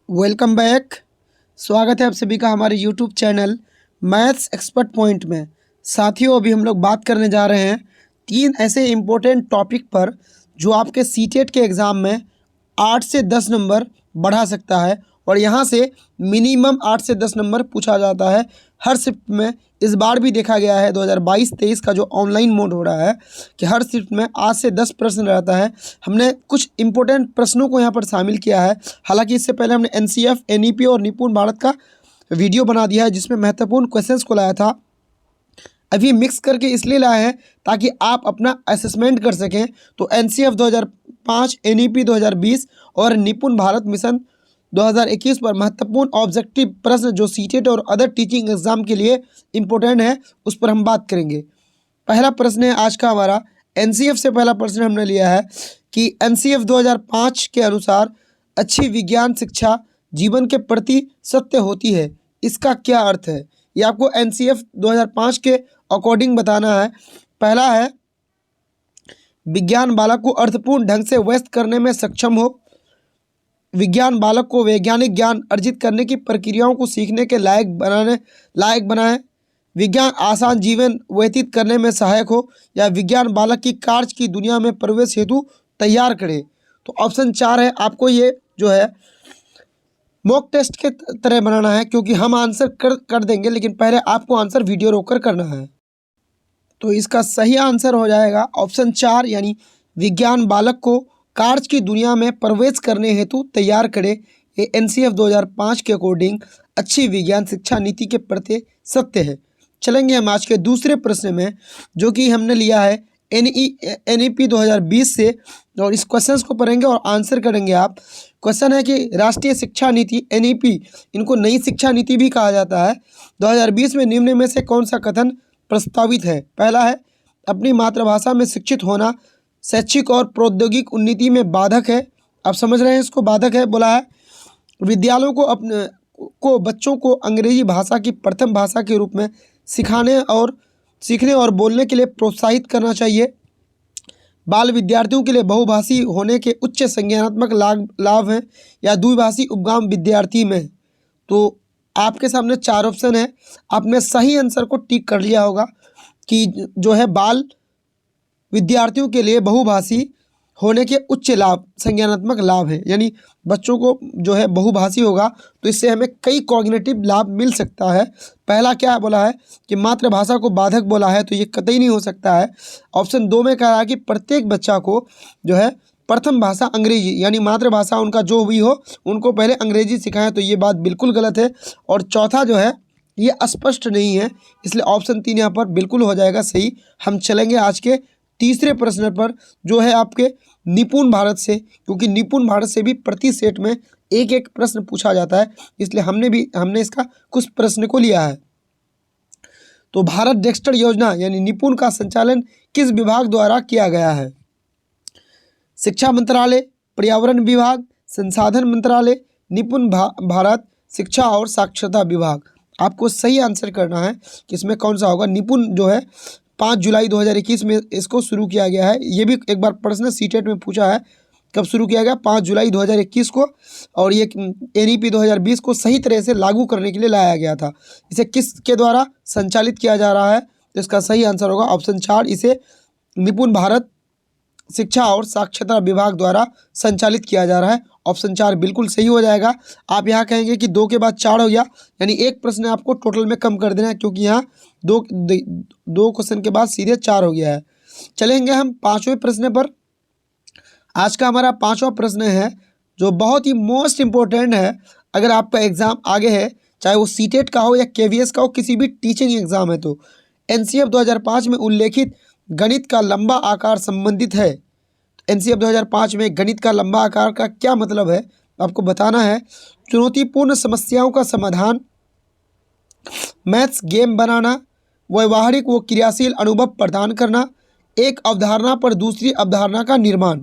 Welcome back. स्वागत है आप सभी का हमारे YouTube channel maths expert point में। साथियों, अभी हम लोग बात करने जा रहे हैं 3 ऐसे इम्पोर्टेंट टॉपिक पर जो आपके सीटेट के एग्ज़ाम में 8 से 10 नंबर बढ़ा सकता है और यहाँ से मिनिमम 8 से 10 नंबर पूछा जाता है हर शिफ्ट में। इस बार भी देखा गया है 2022-23 का जो ऑनलाइन मोड हो रहा है कि हर शिफ्ट में 8 से 10 प्रश्न रहता है। हमने कुछ इंपॉर्टेंट प्रश्नों को यहाँ पर शामिल किया है। हालांकि इससे पहले हमने एनसीएफ, एनईपी और निपुण भारत का वीडियो बना दिया है जिसमें महत्वपूर्ण क्वेश्चंस को लाया था। अभी मिक्स करके इसलिए लाए हैं ताकि आप अपना असेसमेंट कर सकें। तो एनसीएफ 2005, एनईपी 2020 और निपुण भारत मिशन 2021 पर महत्वपूर्ण ऑब्जेक्टिव प्रश्न जो सीटेट और अदर टीचिंग एग्जाम के लिए इम्पोर्टेंट है उस पर हम बात करेंगे। पहला प्रश्न है आज का हमारा। एनसीएफ से पहला प्रश्न हमने लिया है कि एनसीएफ 2005 के अनुसार अच्छी विज्ञान शिक्षा जीवन के प्रति सत्य होती है, इसका क्या अर्थ है? ये आपको एनसीएफ 2005 के अकॉर्डिंग बताना है। पहला है विज्ञान बालक को अर्थपूर्ण ढंग से व्यस्त करने में सक्षम हो, विज्ञान बालक को वैज्ञानिक ज्ञान अर्जित करने की प्रक्रियाओं को सीखने के लायक बनाए, विज्ञान आसान जीवन व्यतीत करने में सहायक हो, या विज्ञान बालक की कार्य की दुनिया में प्रवेश हेतु तैयार करे। तो ऑप्शन 4 है। आपको ये जो है मॉक टेस्ट के तरह बनाना है क्योंकि हम आंसर कर देंगे, लेकिन पहले आपको आंसर वीडियो रोककर करना है। तो इसका सही आंसर हो जाएगा ऑप्शन 4, यानी विज्ञान बालक को कार्य की दुनिया में प्रवेश करने हेतु तैयार करे। ये एनसीएफ 2005 के अकॉर्डिंग अच्छी विज्ञान शिक्षा नीति के प्रति सत्य है। चलेंगे हम आज के दूसरे प्रश्न में जो कि हमने लिया है एनईपी 2020 से, और इस क्वेश्चन को पढ़ेंगे और आंसर करेंगे आप। क्वेश्चन है कि राष्ट्रीय शिक्षा नीति एनईपी, इनको नई शिक्षा नीति भी कहा जाता है, 2020 में निम्न में से कौन सा कथन प्रस्तावित है? पहला है अपनी मातृभाषा में शिक्षित होना शैक्षिक और प्रौद्योगिक उन्नति में बाधक है। आप समझ रहे हैं इसको, बाधक है बोला है। विद्यालयों को बच्चों को अंग्रेजी भाषा की प्रथम भाषा के रूप में सीखने और बोलने के लिए प्रोत्साहित करना चाहिए। बाल विद्यार्थियों के लिए बहुभाषी होने के उच्च संज्ञानात्मक लाभ हैं, या द्विभाषी उपगाम विद्यार्थी में। तो आपके सामने 4 ऑप्शन है, आपने सही आंसर को टिक कर लिया होगा कि जो है बाल विद्यार्थियों के लिए बहुभाषी होने के उच्च लाभ संज्ञानात्मक लाभ है, यानी बच्चों को जो है बहुभाषी होगा तो इससे हमें कई कॉग्निटिव लाभ मिल सकता है। पहला क्या बोला है कि मातृभाषा को बाधक बोला है, तो ये कतई नहीं हो सकता है। ऑप्शन 2 में कह रहा है कि प्रत्येक बच्चा को जो है प्रथम भाषा अंग्रेजी, यानी मातृभाषा उनका जो भी हो उनको पहले अंग्रेजी सिखाएं, तो ये बात बिल्कुल गलत है। और चौथा जो है ये स्पष्ट नहीं है, इसलिए ऑप्शन 3 यहाँ पर बिल्कुल हो जाएगा सही। हम चलेंगे आज के तीसरे प्रश्न पर जो है आपके निपुण भारत से, क्योंकि निपुण भारत से भी प्रति सेट में एक एक प्रश्न पूछा जाता है, इसलिए हमने इसका कुछ प्रश्न को लिया है। तो भारत डेक्स्टर योजना यानी निपुण का संचालन किस विभाग द्वारा किया गया है? शिक्षा मंत्रालय, पर्यावरण विभाग, संसाधन मंत्रालय, निपुण भारत, शिक्षा और साक्षरता विभाग। आपको सही आंसर करना है कि इसमें कौन सा होगा। निपुण जो है 5 जुलाई 2021 में इसको शुरू किया गया है। ये भी एक बार प्रश्न सीटेट में पूछा है, कब शुरू किया गया? 5 जुलाई 2021 को। और ये एनईपी 2020 को सही तरह से लागू करने के लिए लाया गया था। इसे किसके द्वारा संचालित किया जा रहा है? तो इसका सही आंसर होगा ऑप्शन 4, इसे निपुण भारत शिक्षा और साक्षरता विभाग द्वारा संचालित किया जा रहा है। ऑप्शन 4 बिल्कुल सही हो जाएगा। आप यहाँ कहेंगे कि 2 के बाद 4 हो गया, यानी एक प्रश्न आपको टोटल में कम कर देना है, क्योंकि यहाँ दो क्वेश्चन के बाद सीधे 4 हो गया है। चलेंगे हम 5वें प्रश्न पर। आज का हमारा 5वां प्रश्न है जो बहुत ही मोस्ट इम्पोर्टेंट है। अगर आपका एग्जाम आगे है, चाहे वो सीटेट का हो या केवीएस का हो, किसी भी टीचिंग एग्जाम है, तो एनसीएफ 2005 में उल्लेखित गणित का लंबा आकार संबंधित है। एनसीएफ 2005 में गणित का लंबा आकार का क्या मतलब है आपको बताना है। चुनौतीपूर्ण समस्याओं का समाधान, मैथ्स गेम बनाना, व्यवहारिक व क्रियाशील अनुभव प्रदान करना, एक अवधारणा पर दूसरी अवधारणा का निर्माण।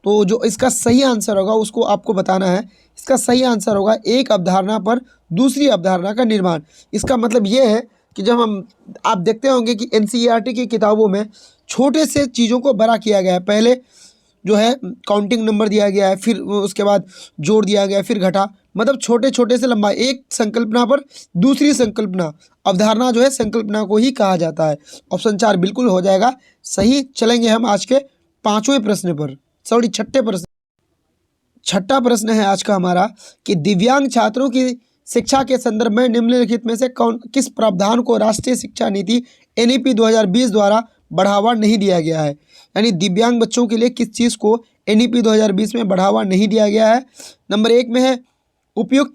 तो जो इसका सही आंसर होगा उसको आपको बताना है। इसका सही आंसर होगा एक अवधारणा पर दूसरी अवधारणा का निर्माण। इसका मतलब ये है कि जब आप देखते होंगे कि एनसीईआरटी की किताबों में छोटे से चीज़ों को बड़ा किया गया है। पहले जो है काउंटिंग नंबर दिया गया है, फिर उसके बाद जोड़ दिया गया है, फिर घटा, मतलब छोटे छोटे से लंबा एक संकल्पना पर दूसरी संकल्पना, अवधारणा जो है संकल्पना को ही कहा जाता है। ऑप्शन 4 बिल्कुल हो जाएगा सही। चलेंगे हम आज के पांचवें प्रश्न पर, सॉरी छठे प्रश्न। छठा प्रश्न है आज का हमारा कि दिव्यांग छात्रों की शिक्षा के संदर्भ में निम्नलिखित में से किस प्रावधान को राष्ट्रीय शिक्षा नीति एनईपी 2020 द्वारा बढ़ावा नहीं दिया गया है। यानी दिव्यांग बच्चों के लिए किस चीज़ को एनईपी 2020 में बढ़ावा नहीं दिया गया है। नंबर 1 में है उपयुक्त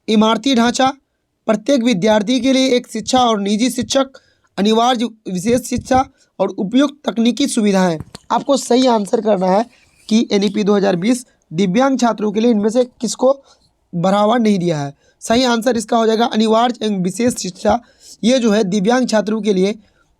इमारती ढांचा, प्रत्येक विद्यार्थी के लिए एक शिक्षा और निजी शिक्षक, अनिवार्य विशेष शिक्षा और उपयुक्त तकनीकी सुविधाएं। आपको सही आंसर करना है कि एनईपी 2020 दिव्यांग छात्रों के लिए इनमें से किसको बढ़ावा नहीं दिया है। सही आंसर इसका हो जाएगा अनिवार्य एवं विशेष शिक्षा। ये जो है दिव्यांग छात्रों के लिए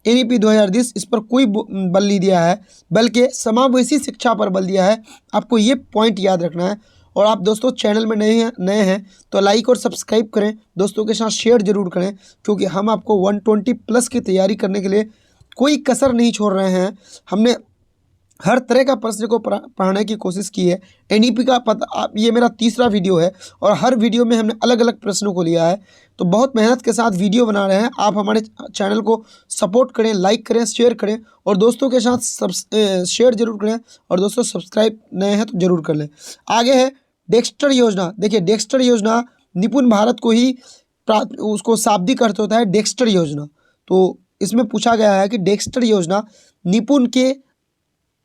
एनईपी 2020 इस पर कोई बल नहीं दिया है, बल्कि समावेशी शिक्षा पर बल दिया है। आपको ये पॉइंट याद रखना है। और आप दोस्तों चैनल में नए हैं तो लाइक और सब्सक्राइब करें, दोस्तों के साथ शेयर जरूर करें, क्योंकि हम आपको 120 प्लस की तैयारी करने के लिए कोई कसर नहीं छोड़ रहे हैं। हमने हर तरह का प्रश्न को पढ़ाने की कोशिश की है। एनईपी का पता, ये मेरा तीसरा वीडियो है और हर वीडियो में हमने अलग अलग प्रश्नों को लिया है, तो बहुत मेहनत के साथ वीडियो बना रहे हैं। आप हमारे चैनल को सपोर्ट करें, लाइक करें, शेयर करें और दोस्तों के साथ शेयर जरूर करें। और दोस्तों सब्सक्राइब नए हैं तो जरूर कर लें। आगे है डेक्स्टर योजना। देखिए डेक्स्टर योजना निपुण भारत को ही उसको शाब्दिक अर्थ होता है डेक्स्टर योजना। तो इसमें पूछा गया है कि डेक्स्टर योजना निपुण के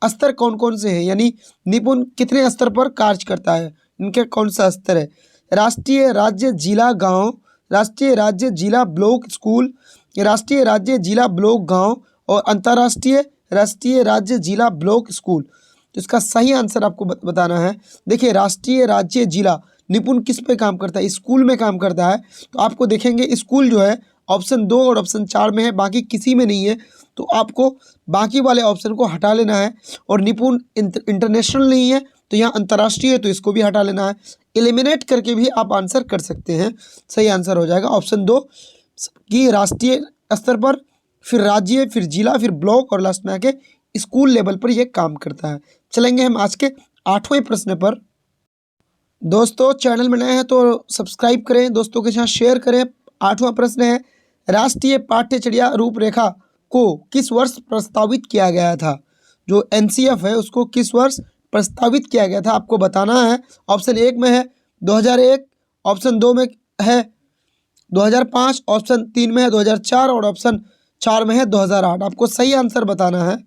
स्तर कौन कौन से हैं, यानी निपुण कितने स्तर पर कार्य करता है, इनके कौन सा स्तर है। राष्ट्रीय, राज्य, जिला, गांव, राष्ट्रीय, राज्य, जिला, ब्लॉक, स्कूल, राष्ट्रीय, राज्य, जिला, ब्लॉक, गांव और अंतर्राष्ट्रीय, राष्ट्रीय, राज्य, जिला, ब्लॉक, स्कूल। तो इसका सही आंसर आपको बताना है। देखिए राष्ट्रीय, राज्य, जिला निपुण किस पे काम करता है, स्कूल में काम करता है। तो आपको देखेंगे स्कूल जो है ऑप्शन 2 और ऑप्शन 4 में है, बाकी किसी में नहीं है। तो आपको बाकी वाले ऑप्शन को हटा लेना है। और निपुण इंटरनेशनल नहीं है तो यहाँ अंतर्राष्ट्रीय है, तो इसको भी हटा लेना है। एलिमिनेट करके भी आप आंसर कर सकते हैं। सही आंसर हो जाएगा ऑप्शन 2 कि राष्ट्रीय स्तर पर, फिर राज्य, फिर जिला, फिर ब्लॉक और लास्ट में आके स्कूल लेवल पर यह काम करता है। चलेंगे हम आज के 8वें प्रश्न पर। दोस्तों चैनल में नए हैं तो सब्सक्राइब करें, दोस्तों के साथ शेयर करें। 8वां प्रश्न है राष्ट्रीय पाठ्यचर्या रूपरेखा को किस वर्ष प्रस्तावित किया गया था। जो एनसीएफ है उसको किस वर्ष प्रस्तावित किया गया था आपको बताना है। ऑप्शन 1 में है 2001, ऑप्शन 2 में है 2005, ऑप्शन 3 में है 2004 और ऑप्शन 4 में है 2008। आपको सही आंसर बताना है।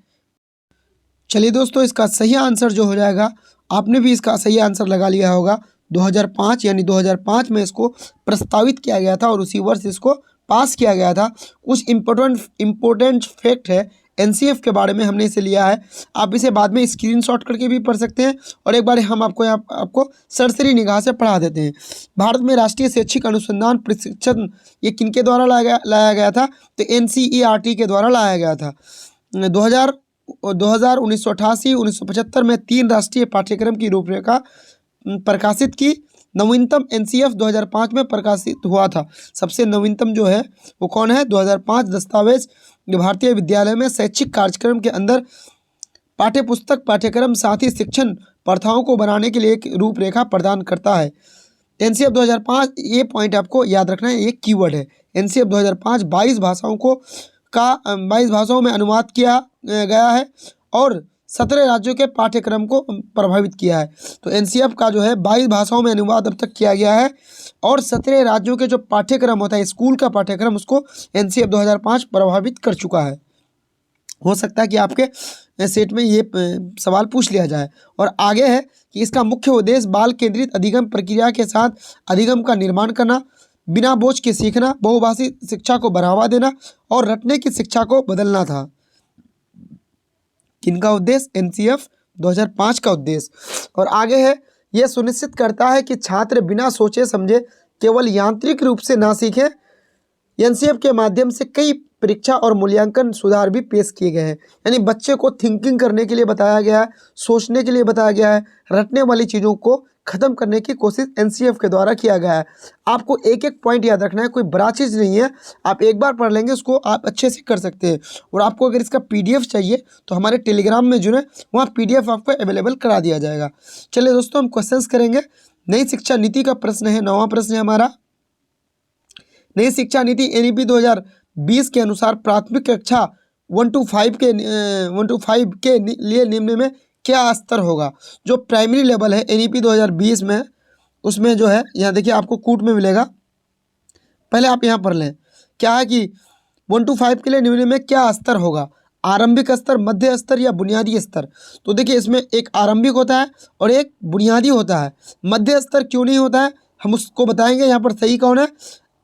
चलिए दोस्तों इसका सही आंसर जो हो जाएगा, आपने भी इसका सही आंसर लगा लिया होगा 2005, यानी 2005 में इसको प्रस्तावित किया गया था और उसी वर्ष इसको पास किया गया था। कुछ इम्पोर्टेंट फैक्ट है एनसीएफ के बारे में, हमने इसे लिया है। आप इसे बाद में स्क्रीनशॉट करके भी पढ़ सकते हैं और एक बार हम आपको सरसरी निगाह से पढ़ा देते हैं। भारत में राष्ट्रीय शैक्षिक अनुसंधान प्रशिक्षण ये किनके द्वारा लाया गया था, तो एनसीईआरटी के द्वारा लाया गया था। 2000, 1988, 1975 में 3 राष्ट्रीय पाठ्यक्रम की रूपरेखा प्रकाशित की। नवीनतम एनसीएफ 2005 में प्रकाशित हुआ था। सबसे नवीनतम जो है वो कौन है, 2005 दस्तावेज जो भारतीय विद्यालय में शैक्षिक कार्यक्रम के अंदर पाठ्यपुस्तक, पाठ्यक्रम साथ ही शिक्षण प्रथाओं को बनाने के लिए एक रूपरेखा प्रदान करता है। एनसीएफ 2005, ये पॉइंट आपको याद रखना है, ये कीवर्ड है। एनसीएफ 2005 22 भाषाओं में अनुवाद किया गया है और 17 राज्यों के पाठ्यक्रम को प्रभावित किया है। तो एनसीएफ का जो है 22 भाषाओं में अनुवाद अब तक किया गया है और 17 राज्यों के जो पाठ्यक्रम होता है स्कूल का पाठ्यक्रम, उसको एनसीएफ 2005 प्रभावित कर चुका है। हो सकता है कि आपके सेट में ये सवाल पूछ लिया जाए। और आगे है कि इसका मुख्य उद्देश्य बाल केंद्रित अधिगम प्रक्रिया के साथ अधिगम का निर्माण करना, बिना बोझ के सीखना, बहुभाषी शिक्षा को बढ़ावा देना और रटने की शिक्षा को बदलना था। किनका उद्देश्य, एनसीएफ 2005 का उद्देश्य। और आगे है यह सुनिश्चित करता है कि छात्र बिना सोचे समझे केवल यांत्रिक रूप से ना सीखें। एनसीएफ के माध्यम से कई परीक्षा और मूल्यांकन सुधार भी पेश किए गए हैं। यानी बच्चे को थिंकिंग करने के लिए बताया गया है, सोचने के लिए बताया गया है, रटने वाली चीज़ों को ख़त्म करने की कोशिश एनसीएफ के द्वारा किया गया है। आपको एक एक पॉइंट याद रखना है, कोई बड़ा चीज़ नहीं है, आप एक बार पढ़ लेंगे उसको आप अच्छे से कर सकते हैं। और आपको अगर इसका पीडीएफ चाहिए तो हमारे टेलीग्राम में जुड़े, वहाँ पीडीएफ आपको अवेलेबल करा दिया जाएगा। चलिए दोस्तों, हम क्वेश्चंस करेंगे। नई शिक्षा नीति का प्रश्न है, 9वां प्रश्न है हमारा। नई शिक्षा नीति एनईपी 2020 के अनुसार प्राथमिक कक्षा 1 to 5 के लिए निम्न में क्या स्तर होगा। जो प्राइमरी लेवल है एनईपी 2020 में, उसमें जो है यहाँ देखिए आपको कूट में मिलेगा। पहले आप यहाँ पढ़ लें, क्या है कि 1 to 5 के लिए निम्न में क्या स्तर होगा, आरंभिक स्तर, मध्य स्तर या बुनियादी स्तर। तो देखिए इसमें एक आरंभिक होता है और एक बुनियादी होता है। मध्य स्तर क्यों नहीं होता है हम उसको बताएंगे। यहाँ पर सही कौन है,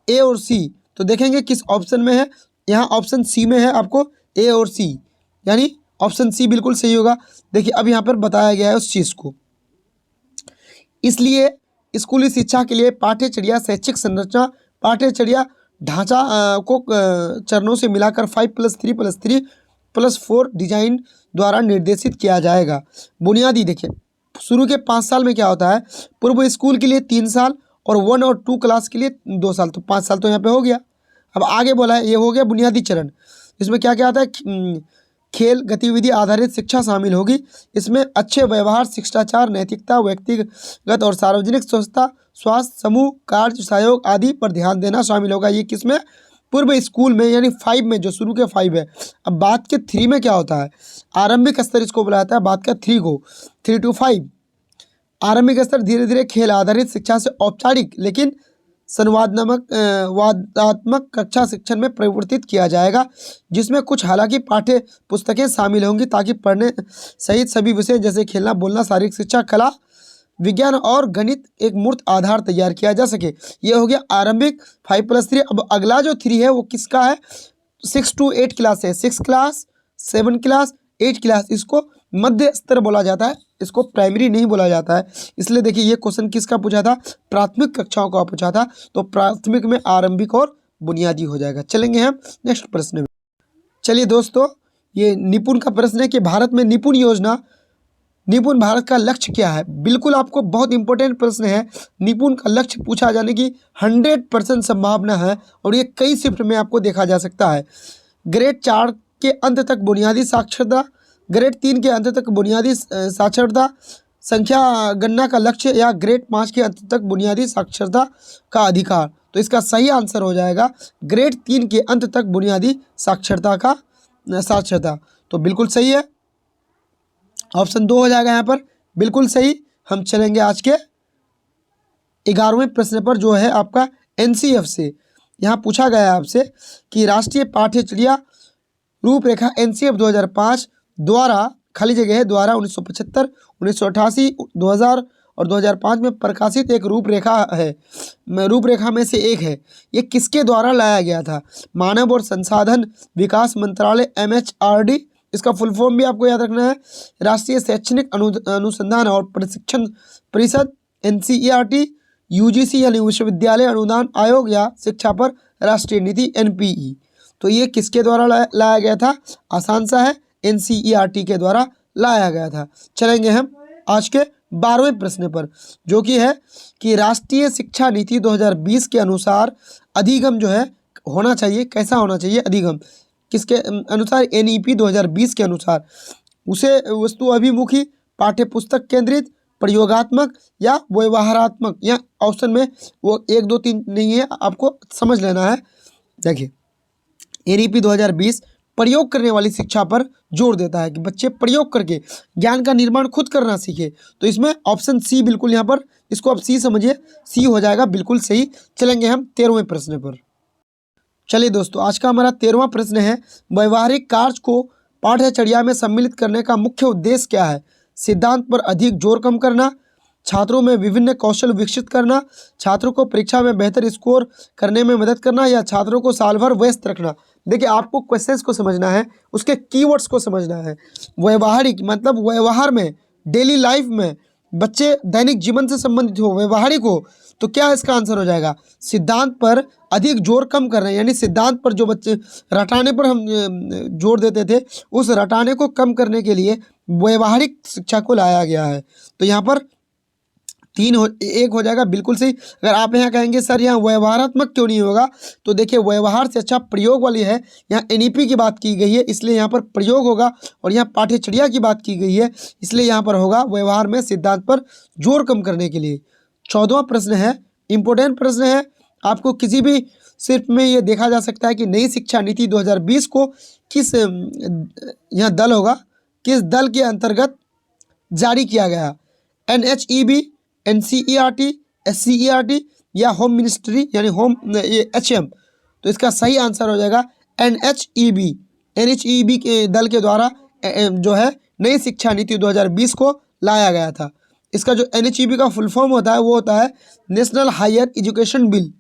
ए और सी। तो देखेंगे किस ऑप्शन में है, यहाँ ऑप्शन सी में है आपको ए और सी, यानी ऑप्शन सी बिल्कुल सही होगा। देखिए अब यहाँ पर बताया गया है उस चीज़ को। इसलिए स्कूली शिक्षा के लिए पाठ्यचर्या, शैक्षिक संरचना, पाठ्यचर्या ढांचा को चरणों से मिलाकर 5+3+3+4 डिजाइन द्वारा निर्देशित किया जाएगा। बुनियादी देखिए शुरू के 5 साल में क्या होता है, पूर्व स्कूल के लिए 3 साल और 1 और 2 क्लास के लिए 2 साल, तो 5 साल तो यहाँ पे हो गया। अब आगे बोला है, ये हो गया बुनियादी चरण। इसमें क्या क्या आता है, खेल गतिविधि आधारित शिक्षा शामिल होगी। इसमें अच्छे व्यवहार, शिष्टाचार, नैतिकता, व्यक्तिगत और सार्वजनिक स्वच्छता, स्वास्थ्य, समूह कार्य, सहयोग आदि पर ध्यान देना शामिल होगा। ये किसमें, पूर्व स्कूल में, यानी 5 में, जो शुरू के 5 है। अब बात के 3 में क्या होता है, आरंभिक स्तर इसको बुलाता है। बात का 3 को, 3 to 5 आरंभिक स्तर धीरे धीरे खेल आधारित शिक्षा से औपचारिक लेकिन वादात्मक कक्षा शिक्षण में परिवर्तित किया जाएगा, जिसमें कुछ हालांकि पाठ्य पुस्तकें शामिल होंगी ताकि पढ़ने सहित सभी विषय जैसे खेलना, बोलना, शारीरिक शिक्षा, कला, विज्ञान और गणित एक मूर्त आधार तैयार किया जा सके। ये हो गया आरंभिक 5+3। अब अगला जो 3 है वो किसका है, 6 to 8 क्लास है। 6 क्लास, 7 क्लास, 8 क्लास, इसको मध्य स्तर बोला जाता है, इसको प्राइमरी नहीं बोला जाता है। इसलिए देखिए ये क्वेश्चन किसका पूछा था, प्राथमिक कक्षाओं का पूछा था। तो प्राथमिक में आरंभिक और बुनियादी हो जाएगा। चलेंगे हम नेक्स्ट प्रश्न में। चलिए दोस्तों, ये निपुण का प्रश्न है कि भारत में निपुण योजना, निपुण भारत का लक्ष्य क्या है। बिल्कुल आपको बहुत इंपॉर्टेंट प्रश्न है। निपुण का लक्ष्य पूछा जाने की 100% संभावना है और ये कई शिफ्ट में आपको देखा जा सकता है। ग्रेड 4 के अंत तक बुनियादी साक्षरता, ग्रेड 3 के अंत तक बुनियादी साक्षरता संख्या गणना का लक्ष्य, या ग्रेड 5 के अंत तक बुनियादी साक्षरता का अधिकार। तो इसका सही आंसर हो जाएगा ग्रेड 3 के अंत तक बुनियादी साक्षरता का साक्षरता। तो बिल्कुल सही है, ऑप्शन 2 हो जाएगा यहाँ पर, बिल्कुल सही। हम चलेंगे आज के 11वें प्रश्न पर, जो है आपका एनसीएफ से। यहाँ पूछा गया है आपसे कि राष्ट्रीय पाठ्यचर्या रूपरेखा एनसीएफ 2005 द्वारा, खाली जगह है, द्वारा 1975, 1988, 2000 और 2005 में प्रकाशित एक रूपरेखा है, रूपरेखा में से एक है। ये किसके द्वारा लाया गया था, मानव और संसाधन विकास मंत्रालय MHRD, इसका फुल फॉर्म भी आपको याद रखना है, राष्ट्रीय शैक्षणिक अनुसंधान और प्रशिक्षण परिषद NCERT, UGC यानी विश्वविद्यालय अनुदान आयोग, या शिक्षा पर राष्ट्रीय नीति NPE। तो ये किसके द्वारा लाया गया था, आसान सा है, NCERT के द्वारा लाया गया था। चलेंगे हम आज के 12वें प्रश्न पर, जो कि है कि राष्ट्रीय शिक्षा नीति 2020 के अनुसार अधिगम जो है होना चाहिए, कैसा होना चाहिए अधिगम, किसके अनुसार, NEP 2020 के अनुसार। उसे वस्तु अभिमुखी, पाठ्य पुस्तक केंद्रित, प्रयोगात्मक या व्यवहारात्मक, या ऑप्शन में वो 1 2 3 नहीं है, आपको समझ लेना है। देखिए NEP 2020 प्रयोग करने वाली शिक्षा पर जोर देता है कि बच्चे प्रयोग करके ज्ञान का निर्माण खुद करना सीखे। तो इसमें ऑप्शन सी बिल्कुल, यहाँ पर इसको आप सी समझिए, सी हो जाएगा बिल्कुल सही। चलेंगे हम 13वें प्रश्न पर। चलिए दोस्तों, आज का हमारा 13वां प्रश्न है, व्यवहारिक कार्य को पाठ्यचर्या में सम्मिलित करने का मुख्य उद्देश्य क्या है। सिद्धांत पर अधिक जोर कम करना, छात्रों में विभिन्न कौशल विकसित करना, छात्रों को परीक्षा में बेहतर स्कोर करने में मदद करना, या छात्रों को साल भर व्यस्त रखना। देखिए आपको क्वेश्चंस को समझना है, उसके कीवर्ड्स को समझना है। व्यवहारिक मतलब व्यवहार में, डेली लाइफ में, बच्चे दैनिक जीवन से संबंधित हो, व्यवहारिक हो, तो क्या इसका आंसर हो जाएगा, सिद्धांत पर अधिक जोर कम कर रहे हैं, यानी सिद्धांत पर जो बच्चे रटाने पर हम जोर देते थे, उस रटाने को कम करने के लिए व्यवहारिक शिक्षा को लाया गया है। तो यहाँ पर एक हो जाएगा, बिल्कुल सही। अगर आप यहाँ कहेंगे सर यहाँ व्यवहारात्मक क्यों नहीं होगा, तो देखिए व्यवहार से अच्छा प्रयोग वाली है, यहाँ एनईपी की बात की गई है इसलिए यहाँ पर प्रयोग होगा, और यहाँ पाठ्यचर्या की बात की गई है इसलिए यहाँ पर होगा व्यवहार में सिद्धांत पर जोर कम करने के लिए। 14वां प्रश्न है, इंपॉर्टेंट प्रश्न है, आपको किसी भी सिर्फ में ये देखा जा सकता है कि नई शिक्षा नीति 2020 को किस यहाँ दल होगा, किस दल के अंतर्गत जारी किया गया, NHEB, NCERT, SCERT या होम मिनिस्ट्री यानी होम ये HM। तो इसका सही आंसर हो जाएगा NHEB। NHEB के दल के द्वारा जो है नई शिक्षा नीति 2020 को लाया गया था। इसका जो NHEB का फुल फॉर्म होता है वो होता है नेशनल हायर एजुकेशन बिल।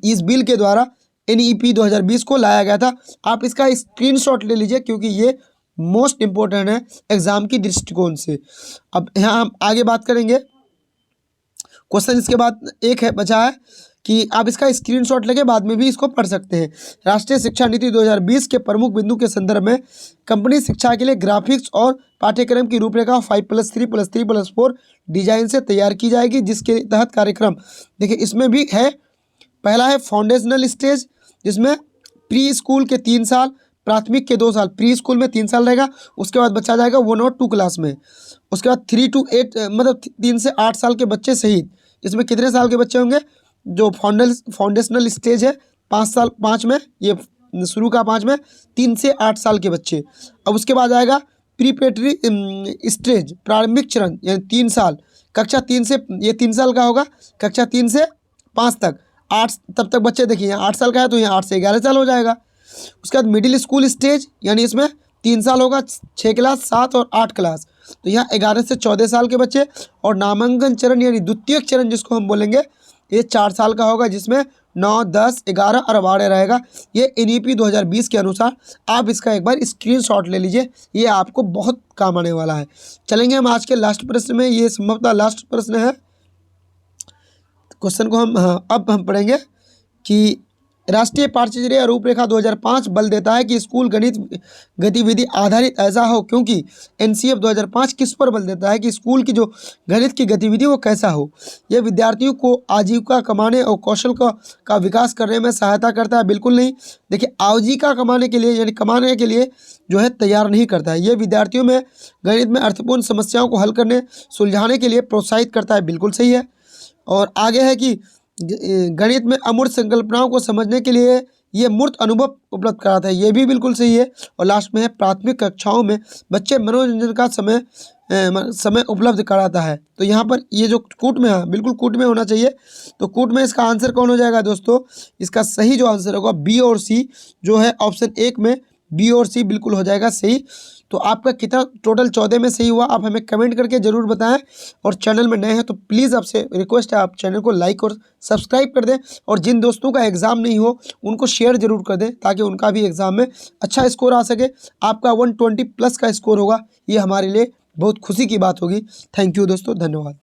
इस बिल के द्वारा NEP 2020 को लाया गया था। आप इसका स्क्रीनशॉट ले लीजिए क्योंकि ये मोस्ट इम्पोर्टेंट है एग्जाम की दृष्टिकोण से। अब यहाँ हम आगे बात करेंगे, क्वेश्चन इसके बाद एक है बचा है कि आप इसका स्क्रीनशॉट लेके बाद में भी इसको पढ़ सकते हैं। राष्ट्रीय शिक्षा नीति 2020 के प्रमुख बिंदु के संदर्भ में कंपनी शिक्षा के लिए ग्राफिक्स और पाठ्यक्रम की रूपरेखा 5+3+3+4 डिजाइन से तैयार की जाएगी, जिसके तहत कार्यक्रम देखिए इसमें भी है। पहला है फाउंडेशनल स्टेज, जिसमें प्री स्कूल के 3 साल, प्राथमिक के 2 साल, प्री स्कूल में 3 साल रहेगा, उसके बाद बच्चा जाएगा 1 और 2 क्लास में। उसके बाद 3 to 8 मतलब 3 से 8 साल के बच्चे सहित इसमें कितने साल के बच्चे होंगे, जो फाउंडेशनल स्टेज है 5 साल, 5 में ये शुरू का 5 में 3 से 8 साल के बच्चे। अब उसके बाद आएगा प्रीपेटरी स्टेज, प्रारंभिक चरण यानी 3 साल, कक्षा 3 से ये 3 साल का होगा, कक्षा 3 से 5 तक 8 तब तक बच्चे देखिए यहाँ 8 साल का है तो यहाँ 8 से 11 साल हो जाएगा। उसके बाद मिडिल स्कूल स्टेज यानी इसमें 3 साल होगा, 6 क्लास, 7 और 8 क्लास, तो यहाँ 11 से 14 साल के बच्चे। और नामांकन चरण यानी द्वितीयक चरण जिसको हम बोलेंगे ये 4 साल का होगा, जिसमें 9, 10, 11 और 12 रहेगा। ये NEP 2020 के अनुसार आप इसका एक बार स्क्रीनशॉट ले लीजिए, ये आपको बहुत काम आने वाला है। चलेंगे हम आज के लास्ट प्रश्न में, ये संभवतः लास्ट प्रश्न है। क्वेश्चन को अब हम पढ़ेंगे कि राष्ट्रीय पाठ्यचर्या रूपरेखा 2005 बल देता है कि स्कूल गणित गतिविधि आधारित ऐसा हो, क्योंकि NCF 2005 किस पर बल देता है कि स्कूल की जो गणित की गतिविधि वो कैसा हो। यह विद्यार्थियों को आजीविका कमाने और कौशल का विकास करने में सहायता करता है, बिल्कुल नहीं। देखिए आजीविका कमाने के लिए यानी कमाने के लिए जो है तैयार नहीं करता है। ये विद्यार्थियों में गणित में अर्थपूर्ण समस्याओं को हल करने सुलझाने के लिए प्रोत्साहित करता है, बिल्कुल सही है। और आगे है कि गणित में अमूर्त संकल्पनाओं को समझने के लिए ये मूर्त अनुभव उपलब्ध कराता है, ये भी बिल्कुल सही है। और लास्ट में है प्राथमिक कक्षाओं में बच्चे मनोरंजन का समय उपलब्ध कराता है। तो यहाँ पर ये जो कूट में है बिल्कुल कूट में होना चाहिए। तो कूट में इसका आंसर कौन हो जाएगा दोस्तों, इसका सही जो आंसर होगा B और C जो है ऑप्शन 1 में B और C बिल्कुल हो जाएगा सही। तो आपका कितना टोटल 14 में सही हुआ आप हमें कमेंट करके ज़रूर बताएं। और चैनल में नए हैं तो प्लीज़ आपसे रिक्वेस्ट है आप चैनल को लाइक और सब्सक्राइब कर दें, और जिन दोस्तों का एग्ज़ाम नहीं हो उनको शेयर ज़रूर कर दें ताकि उनका भी एग्ज़ाम में अच्छा स्कोर आ सके। आपका 120+ का स्कोर होगा, ये हमारे लिए बहुत खुशी की बात होगी। थैंक यू दोस्तों, धन्यवाद।